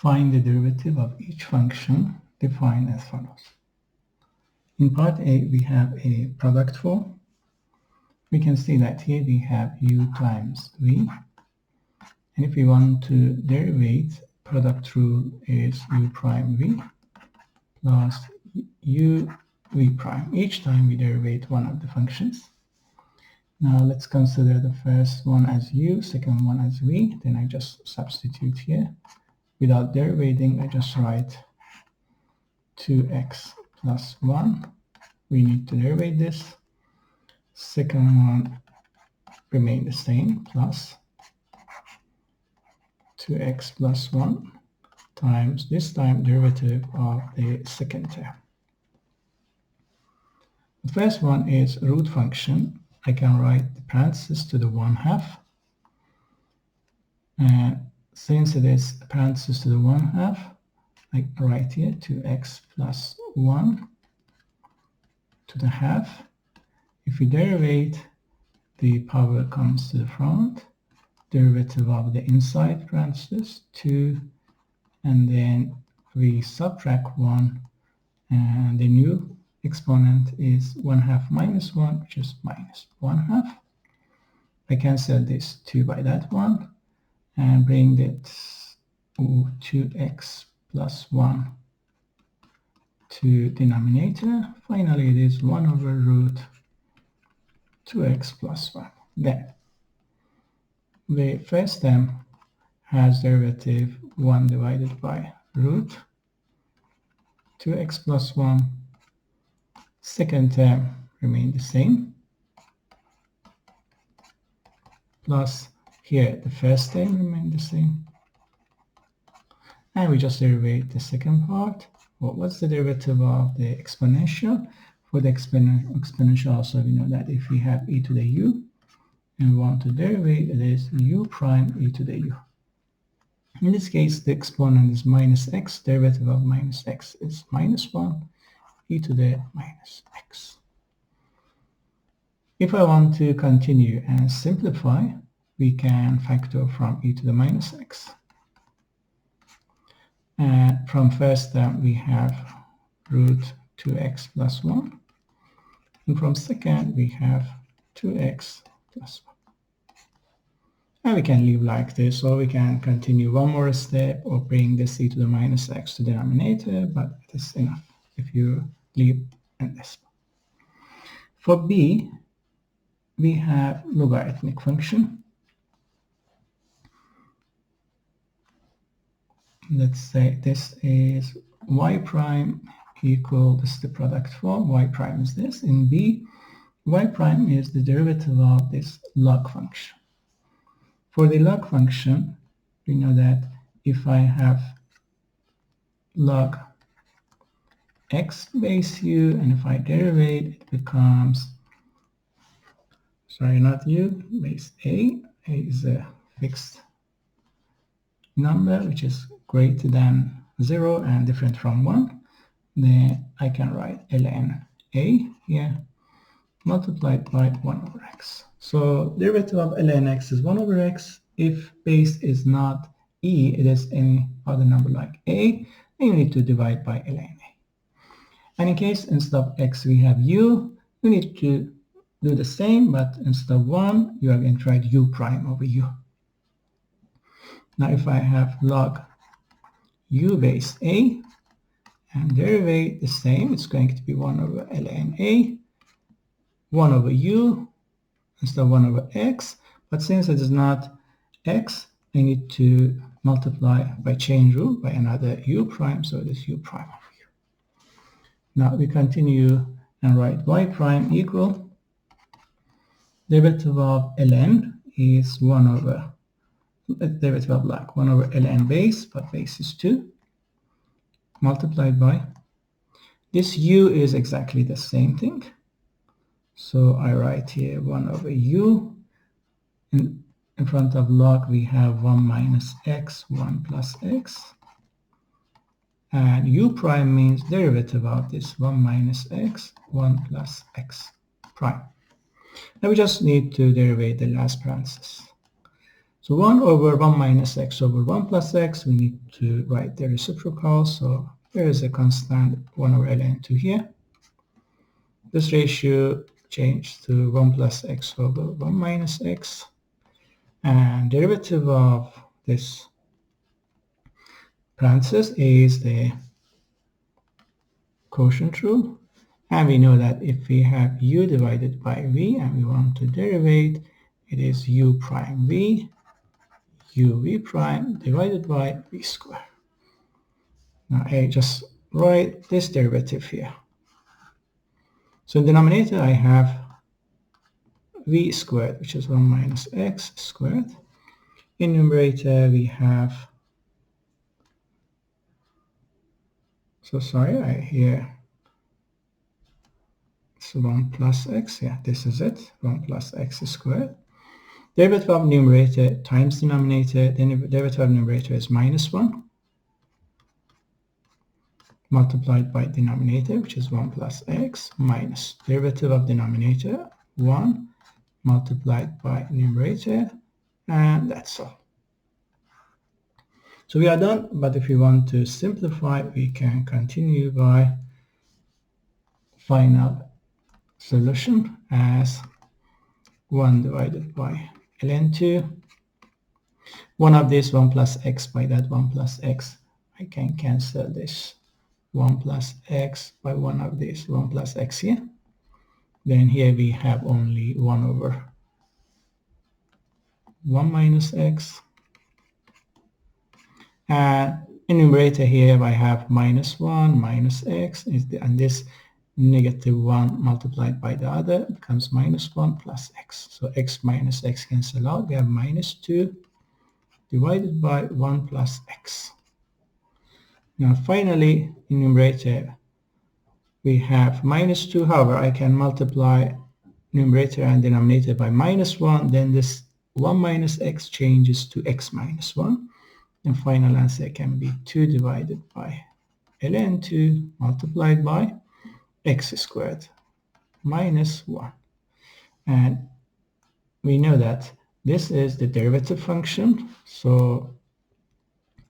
Find the derivative of each function defined as follows. In part A, we have a product form. We can see that here we have u times v. And if we want to derivate, product rule is u prime v plus u v prime. Each time we derivate one of the functions. Now let's consider the first one as u, second one as v. Then I just substitute here. Without derivating, I just write 2x plus 1. We need to derivate this. Second one remain the same, plus 2x plus 1 times, this time, derivative of the second term. The first one is root function. I can write the parentheses to the 1/2. And since it is parentheses to the 1/2, I write here 2x plus 1 to the half. If we derivate, the power comes to the front. Derivative of the inside parentheses 2, and then we subtract 1, and the new exponent is 1/2 minus 1, which is minus 1/2. I cancel this 2 by that one and bring it 2x plus 1 to denominator. Finally, it is 1 over root 2x plus 1. Then the first term has derivative 1 divided by root 2x plus 1. Second term remain the same, plus here the first term remain the same, and we just derivate the second part. What's the derivative of the exponential? For the exponential also, we know that if we have e to the u and we want to derivate, it is u prime e to the u. In this case, the exponent is minus x. Derivative of minus x is minus 1 e to the minus x. If I want to continue and simplify, we can factor from e to the minus x. And from first term, we have root 2x plus 1. And from second, we have 2x plus 1. And we can leave like this, or we can continue one more step or bring this e to the minus x to denominator, but it is enough if you leave in this one. For b, we have logarithmic function. Let's say this is y prime equal, this is the product form, y prime is this. In b, y prime is the derivative of this log function. For the log function, we know that if I have log x base u, and if I derivate, it becomes, sorry, not u, base a is a fixed number which is greater than 0 and different from 1. Then I can write ln a here multiplied by 1 over x. So derivative of ln x is 1 over x. If base is not e, it is any other number like a, then you need to divide by ln a. And in case instead of x we have u, you need to do the same, but instead of 1, you are going to write u prime over u. Now if I have log u base a and derivate the same, it's going to be 1 over ln a, 1 over u instead of 1 over x, but since it is not x, I need to multiply by chain rule by another u prime, so it is u prime over u. Now we continue and write y prime equal, derivative of ln is 1 over, derivative of log 1 over ln base, but base is 2, multiplied by, this u is exactly the same thing. So I write here 1 over u. In front of log, we have 1 minus x, 1 plus x. And u prime means derivative of this 1 minus x, 1 plus x prime. Now we just need to derivate the last parenthesis. So 1 over 1 minus x over 1 plus x, we need to write the reciprocal. So there is a constant 1 over ln 2 here. This ratio changed to 1 plus x over 1 minus x. And derivative of this parenthesis is the quotient rule. And we know that if we have u divided by v and we want to derivate, it is u prime v, uv prime divided by v squared. Now I just write this derivative here. So in the denominator I have v squared, which is 1 minus x squared. In numerator we have, so sorry, I here, so 1 plus x, yeah, this is it, 1 plus x squared. Derivative of numerator times denominator, then the derivative of numerator is minus 1, multiplied by denominator, which is 1 plus x, minus derivative of denominator, 1, multiplied by numerator, and that's all. So we are done, but if we want to simplify, we can continue by final solution as 1 divided by ln 2. One of this 1 plus x by that 1 plus x, I can cancel this 1 plus x by one of these 1 plus x here. Then here we have only 1 over 1 minus x. And in numerator here I have minus 1 minus x, and this negative 1 multiplied by the other becomes minus 1 plus x. So x minus x cancel out. We have minus 2 divided by 1 plus x. Now finally, in numerator, we have minus 2. However, I can multiply numerator and denominator by minus 1. Then this 1 minus x changes to x minus 1. And final answer can be 2 divided by ln 2 multiplied by x squared minus 1. And we know that this is the derivative function, so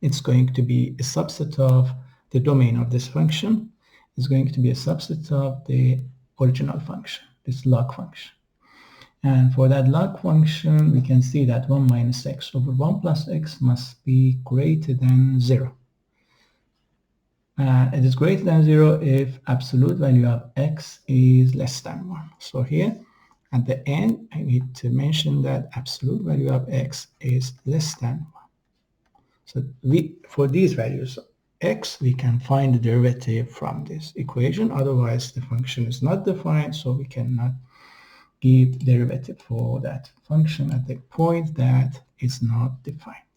it's going to be a subset of the domain of this function. It's going to be a subset of the original function, this log function. And for that log function, we can see that 1 minus x over 1 plus x must be greater than 0. It is greater than 0 if absolute value of x is less than 1. So here at the end, I need to mention that absolute value of x is less than 1. So for these values of x, we can find the derivative from this equation. Otherwise, the function is not defined, so we cannot give derivative for that function at the point that is not defined.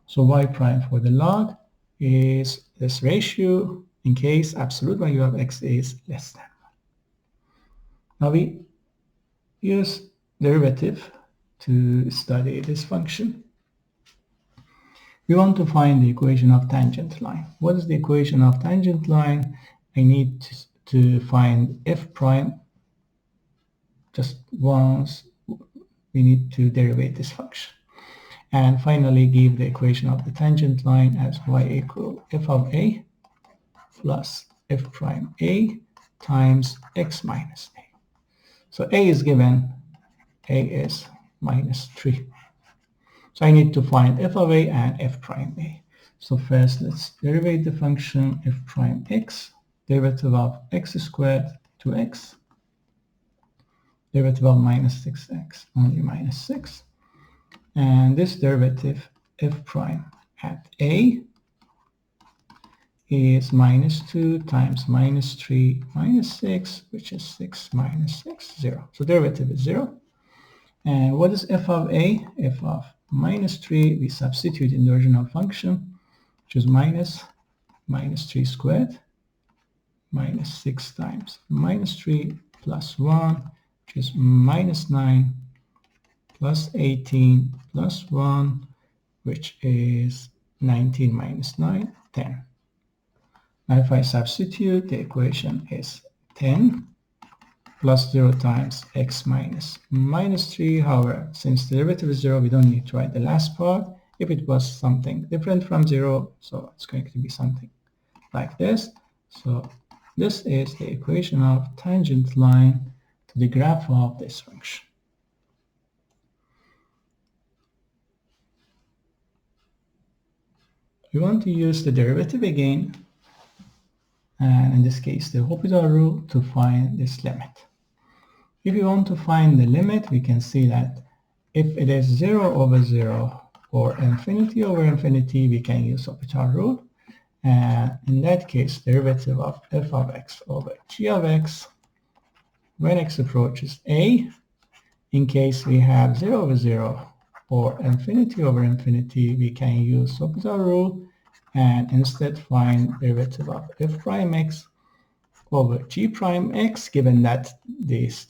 So y prime for the log is this ratio in case absolute value of x is less than 1. Now we use derivative to study this function. We want to find the equation of tangent line. What is the equation of tangent line? I need to find f prime. Just once we need to derivate this function. And finally give the equation of the tangent line as y equal f of a plus f prime a times x minus a. So a is given, a is minus 3. So I need to find f of a and f prime a. So first let's derivate the function f prime x, derivative of x squared to x, derivative of minus 6x, only minus 6. And this derivative f prime at a is minus 2 times minus 3 minus 6, which is 6 minus 6, 0. So derivative is 0. And what is f of a? F of minus 3, we substitute in the original function, which is minus 3 squared, minus 6 times minus 3 plus 1, which is minus 9 plus 18 plus 1, which is 19 minus 9, 10. Now if I substitute, the equation is 10 plus 0 times x minus 3. However, since the derivative is 0, we don't need to write the last part. If it was something different from 0, so it's going to be something like this. So this is the equation of tangent line to the graph of this function. We want to use the derivative again, and in this case the Hospital rule, to find this limit. If we want to find the limit, we can see that if it is 0 over 0 or infinity over infinity, we can use Hospital rule. And in that case, derivative of f of x over g of x when x approaches a, in case we have 0 over 0 or infinity over infinity, we can use Hospital rule and instead find derivative of f prime x over g prime x, given that this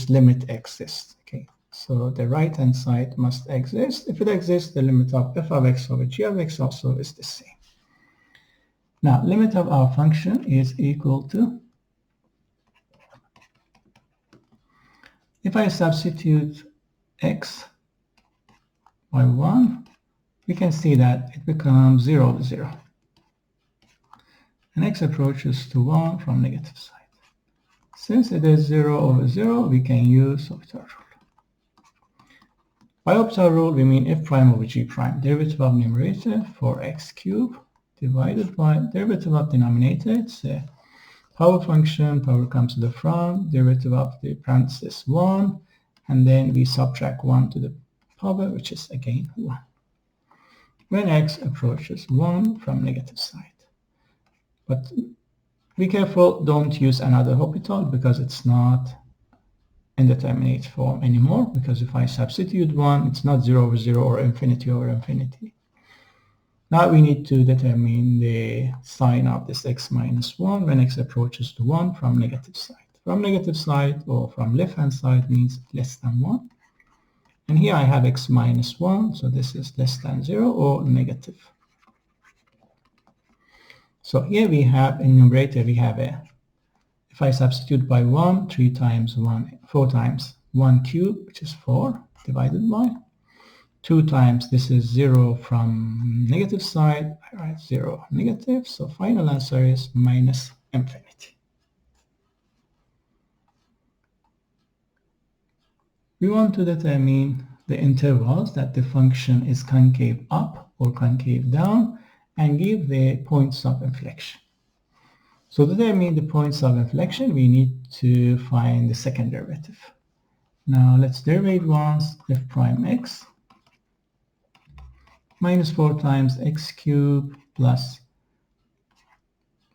limit exists. Okay, so the right hand side must exist. If it exists, the limit of f of x over g of x also is the same. Now, limit of our function is equal to, if I substitute x by 1, we can see that it becomes 0 over 0. And x approaches to 1 from negative side. Since it is 0 over 0, we can use Hospital rule. By Hospital rule, we mean f prime over g prime, derivative of numerator for x cubed divided by derivative of denominator. It's a power function, power comes to the front, derivative of the parenthesis 1, and then we subtract 1 to the power, which is again 1. When x approaches 1 from negative side. But be careful, don't use another Hospital because it's not indeterminate form anymore, because if I substitute 1, it's not 0 over 0 or infinity over infinity. Now we need to determine the sign of this x minus 1 when x approaches to 1 from negative side. From negative side or from left hand side means less than 1. And here I have x minus 1, so this is less than 0 or negative. So here we have, in numerator, we have if I substitute by 1, 3 times 1, 4 times 1 cubed, which is 4, divided by 2 times, this is 0 from negative side, I write 0 negative, so final answer is minus infinity. We want to determine the intervals that the function is concave up or concave down and give the points of inflection. So to determine the points of inflection, we need to find the second derivative. Now let's derive once f prime x minus 4 times x cubed plus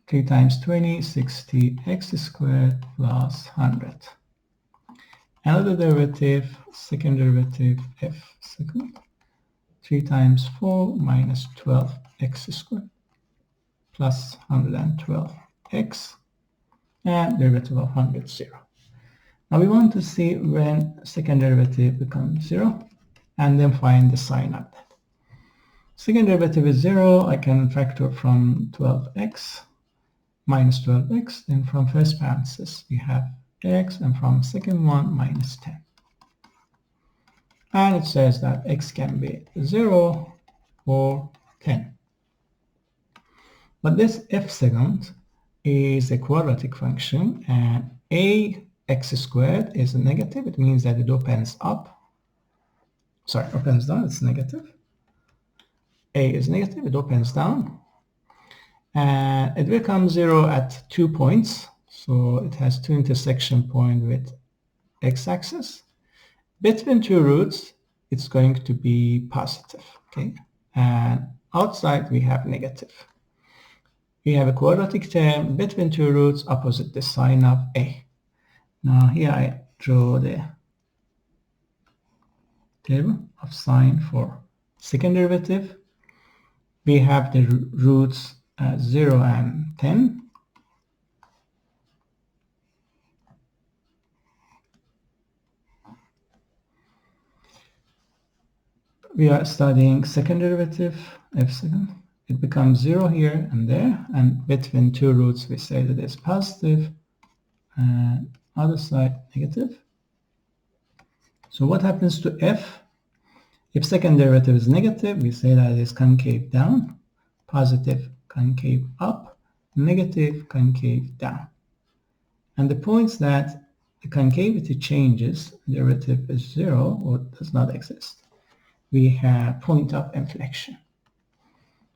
3 times 20, 60 x squared plus 100. Another derivative, second derivative, f second, 3 times 4 minus 12 x squared plus 112 x, and derivative of 100, 0. Now we want to see when second derivative becomes 0 and then find the sign of that. Second derivative is 0, I can factor from 12x minus 12x, then from first parenthesis we have x, and from second one minus 10. And it says that x can be 0 or 10. But this f second is a quadratic function, and ax squared is a negative. It means that it opens up. Sorry, opens down, it's negative. A is negative, it opens down. And it becomes 0 at 2 points. So it has 2 intersection points with x-axis. Between 2 roots, it's going to be positive, okay? And outside we have negative. We have a quadratic term between 2 roots opposite the sign of a. Now here I draw the table of sign for second derivative. We have the roots 0 and 10. We are studying second derivative, f second. It becomes 0 here and there, and between 2 roots we say that it's positive, and other side negative. So what happens to f? If second derivative is negative, we say that it is concave down, positive concave up, negative concave down. And the points that the concavity changes, derivative is 0 or does not exist, we have point of inflection.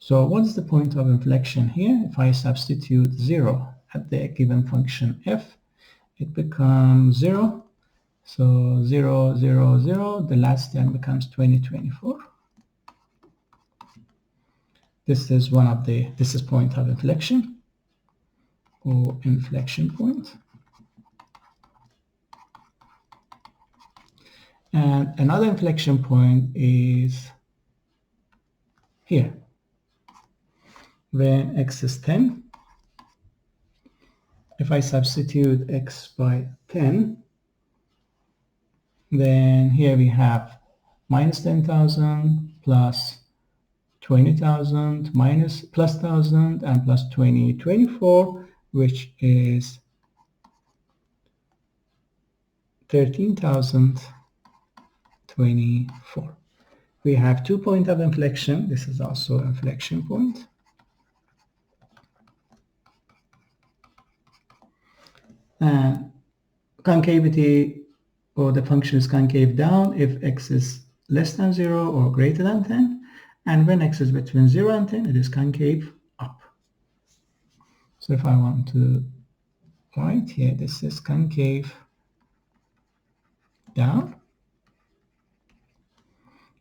So what is the point of inflection here? If I substitute 0 at the given function f, it becomes 0. So 0, 0, 0, the last term becomes 20, 24. This is point of inflection or inflection point. And another inflection point is here. When x is 10, if I substitute x by 10, then here we have minus 10,000 plus 20,000 minus plus 1,000 and plus 20, 24, which is 13,024. We have 2 points of inflection. This is also inflection point. And concavity, or the function is concave down if x is less than 0 or greater than 10. And when x is between 0 and 10, it is concave up. So if I want to write here, this is concave down.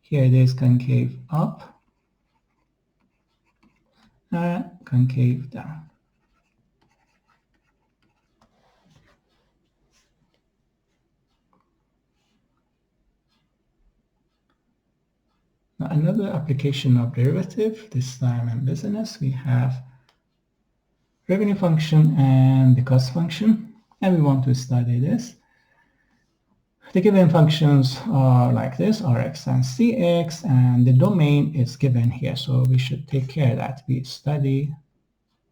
Here it is concave up and concave down. Now another application of derivative, this time in business, we have revenue function and the cost function, and we want to study this. The given functions are like this, Rx and Cx, and the domain is given here. So we should take care that we study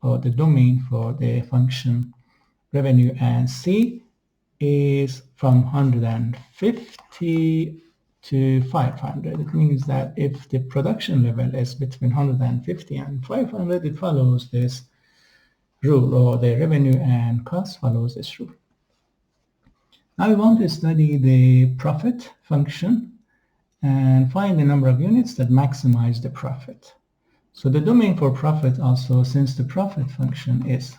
the domain for the function revenue and C is from 150 to 500. It means that if the production level is between 150 and 500, it follows this rule, or the revenue and cost follows this rule. Now we want to study the profit function and find the number of units that maximize the profit. So the domain for profit also, since the profit function is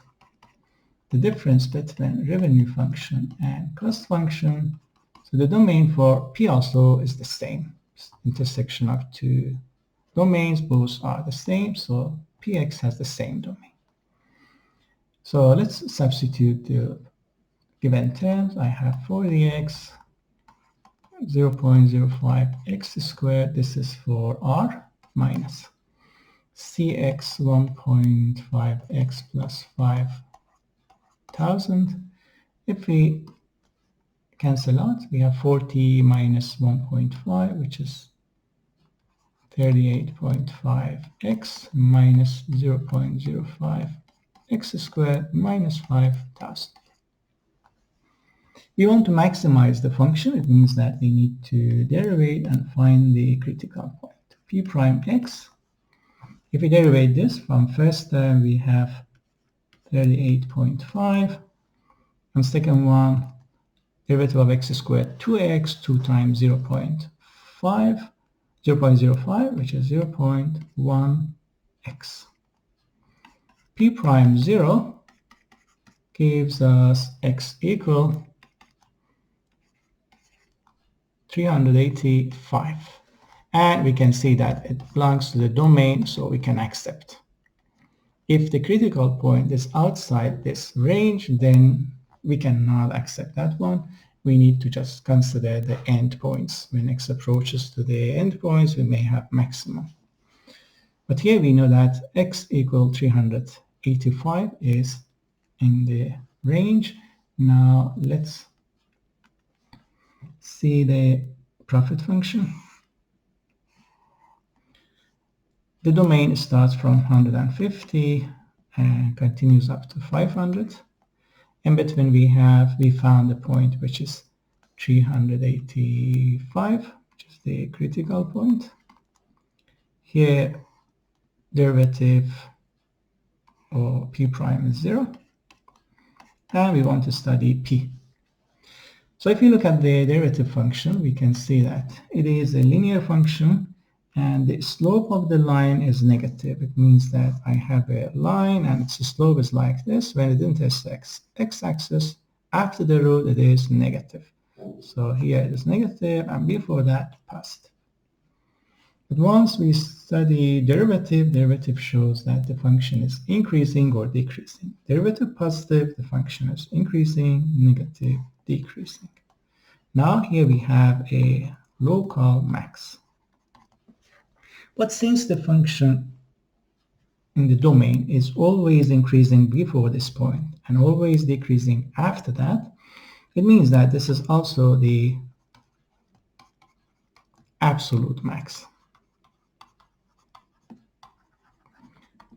the difference between revenue function and cost function, so the domain for P also is the same. Intersection of two domains, both are the same, so Px has the same domain. So let's substitute the given terms. I have 40x, 0.05x squared, this is for R, minus Cx 1.5x plus 5,000. If we cancel out, we have 40 minus 1.5, which is 38.5x minus 0.05x squared minus 5,000. We want to maximize the function. It means that we need to derivate and find the critical point. P prime x. If we derivate this from first term, we have 38.5. And second one, derivative of x squared 2x, 2 times 0.05, which is 0.1x. P prime 0 gives us x equal 385. And we can see that it belongs to the domain, so we can accept. If the critical point is outside this range, then we cannot accept that one. We need to just consider the endpoints. When x approaches to the endpoints, we may have maximum. But here we know that x equal 385 is in the range. Now let's see the profit function. The domain starts from 150 and continues up to 500. In between we found the point which is 385, which is the critical point. Here derivative or p prime is 0, and we want to study p. So if you look at the derivative function, we can see that it is a linear function and the slope of the line is negative. It means that I have a line and its slope is like this. When it intersects x-axis, after the root it is negative. So here it is negative and before that positive. But once we study derivative shows that the function is increasing or decreasing. Derivative positive, the function is increasing, negative, decreasing. Now here we have a local max. But since the function in the domain is always increasing before this point and always decreasing after that, it means that this is also the absolute max.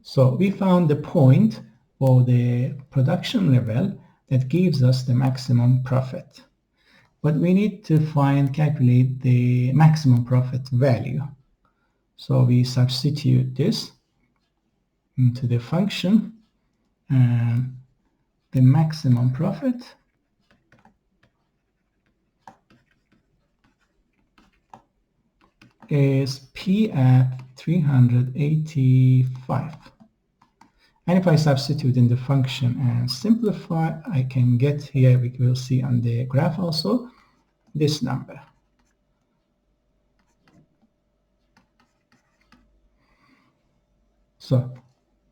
So we found the point or the production level that gives us the maximum profit. But we need to calculate the maximum profit value. So we substitute this into the function, and the maximum profit is P at 385. And if I substitute in the function and simplify, I can get here, we will see on the graph also, this number. So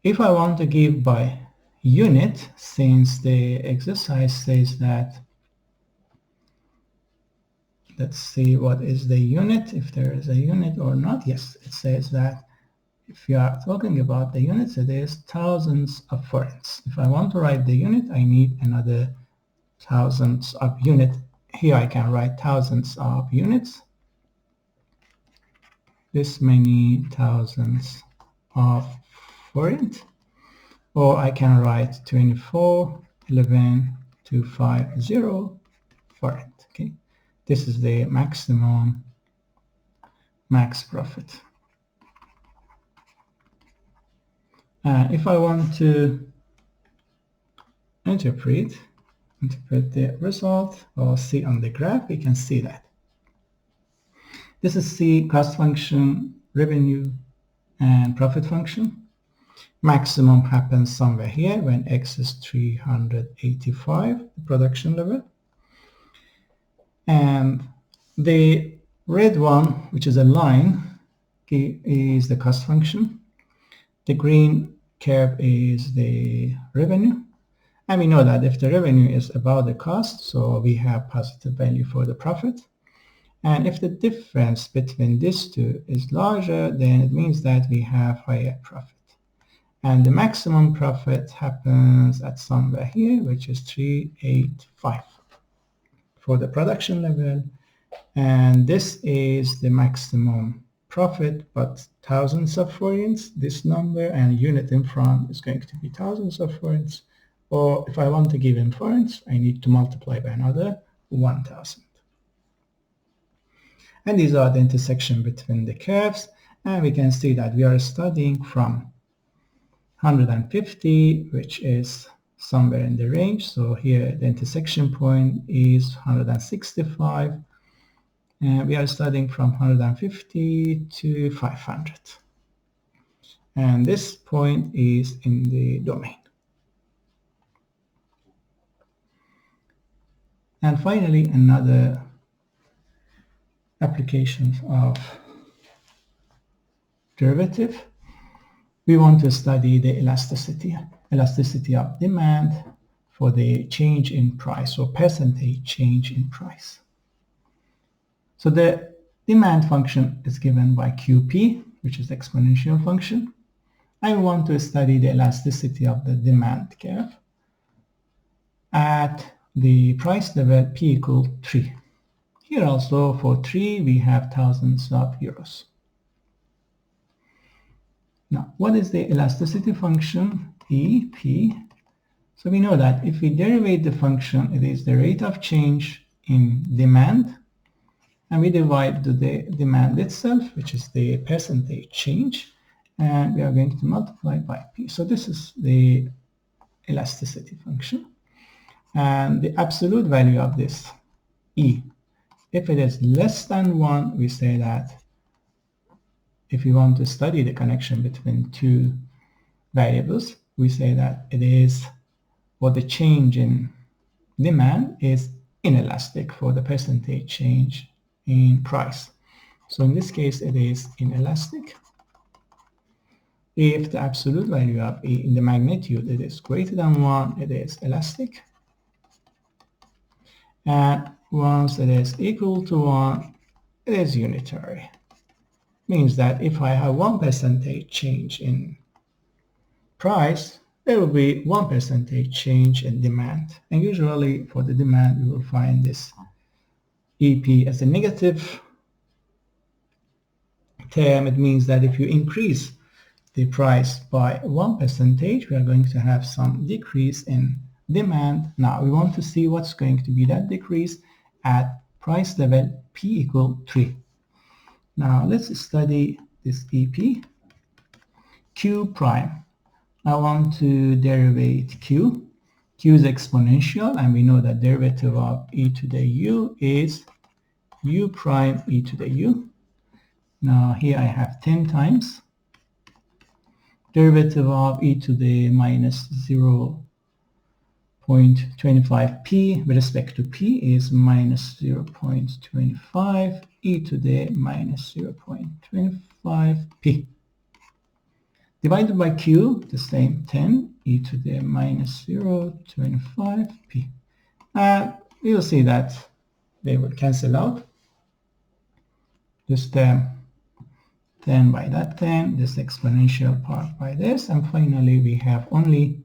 if I want to give by unit, since the exercise says that, let's see what is the unit, if there is a unit or not. Yes, it says that if you are talking about the units, it is thousands of forints. If I want to write the unit, I need another thousands of unit. Here I can write thousands of units. This many thousands of forint. Or I can write 24,11,250 forint. Okay, this is the maximum max profit. If I want to interpret the result or see on the graph, we can see that this is the cost function, revenue, and profit function. Maximum happens somewhere here when x is 385, the production level. And the red one, which is a line, is the cost function. The green curve is the revenue. And we know that if the revenue is above the cost, so we have positive value for the profit. And if the difference between these two is larger, then it means that we have higher profit. And the maximum profit happens at somewhere here, which is 385 for the production level. And this is the maximum profit, but thousands of forints, this number, and unit in front is going to be thousands of forints. Or if I want to give in forints, I need to multiply by another 1000. And these are the intersection between the curves. And we can see that we are studying from 150, which is somewhere in the range. So here the intersection point is 165. And we are studying from 150 to 500. And this point is in the domain. And finally, another application of derivative. We want to study the elasticity of demand for the change in price, or percentage change in price. So the demand function is given by QP, which is the exponential function. I want to study the elasticity of the demand curve at the price level P equal 3. Here also for 3 we have thousands of euros. Now, what is the elasticity function? EP. So we know that if we derivate the function, it is the rate of change in demand, and we divide the demand itself, which is the percentage change, and we are going to multiply by P. So this is the elasticity function. And the absolute value of this E, if it is less than 1, we say that if we want to study the connection between two variables, we say that it is, or the change in demand is inelastic for the percentage change in price. So in this case, it is inelastic. If the absolute value of E in the magnitude it is greater than 1, it is elastic. And once it is equal to 1, it is unitary. Means that if I have 1% change in price, there will be 1% change in demand. And usually for the demand, we will find this EP as a negative term. It means that if you increase the price by 1%, we are going to have some decrease in demand. Now we want to see what's going to be that decrease at price level P equal 3. Now let's study this EP. Q prime. I want to derivate Q. Q is exponential, and we know that derivative of e to the u is u prime e to the u. Now here I have 10 times. Derivative of e to the minus 0.25p with respect to p is minus 0.25 e to the minus 0.25p. Divided by q, the same 10 e to the minus 0.25p. And you'll see that they will cancel out. This term 10 by that 10, this exponential part by this, and finally we have only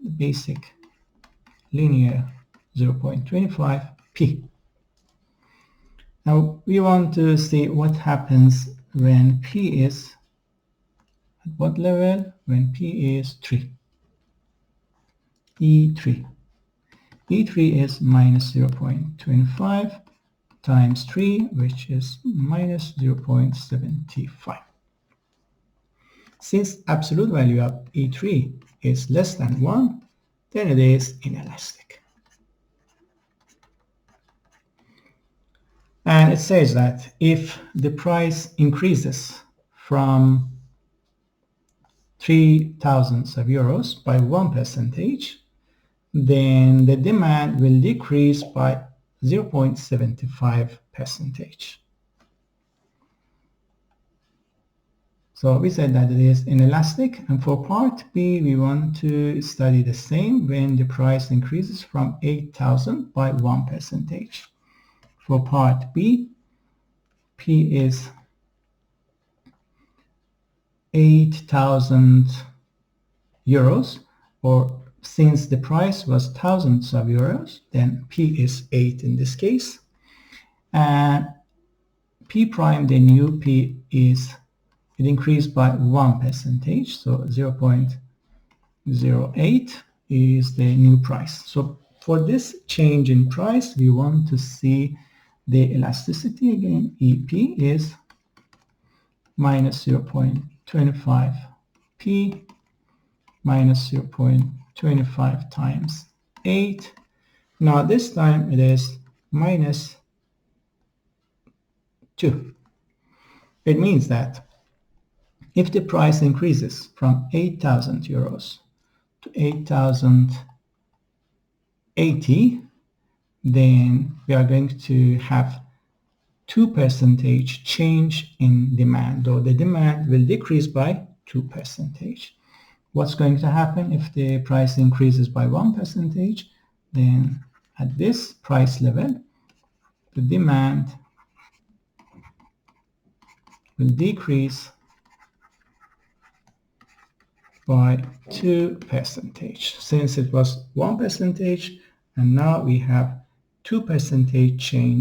the basic linear 0.25p. Now we want to see what happens when p is at what level? When p is 3. E3. E3 is minus 0.25 times 3, which is minus 0.75. Since absolute value of E3 is less than 1, then it is inelastic. And it says that if the price increases from 3,000 euros by 1%, then the demand will decrease by 0.75%. So we said that it is inelastic, and for part B we want to study the same when the price increases from 8,000 by 1%. For part B, P is 8,000 euros, or since the price was thousands of euros, then P is 8 in this case. And P prime, the new P is, it increased by 1%, so 0.08 is the new price. So for this change in price, we want to see the elasticity again. EP is minus 0.25p minus 0.25 times 8. Now this time it is minus 2. It means that if the price increases from 8,000 euros to 8,080, then we are going to have 2% change in demand, or the demand will decrease by 2%. What's going to happen if the price increases by 1%? Then at this price level, the demand will decrease by 2%. Since it was 1%, and now we have 2% change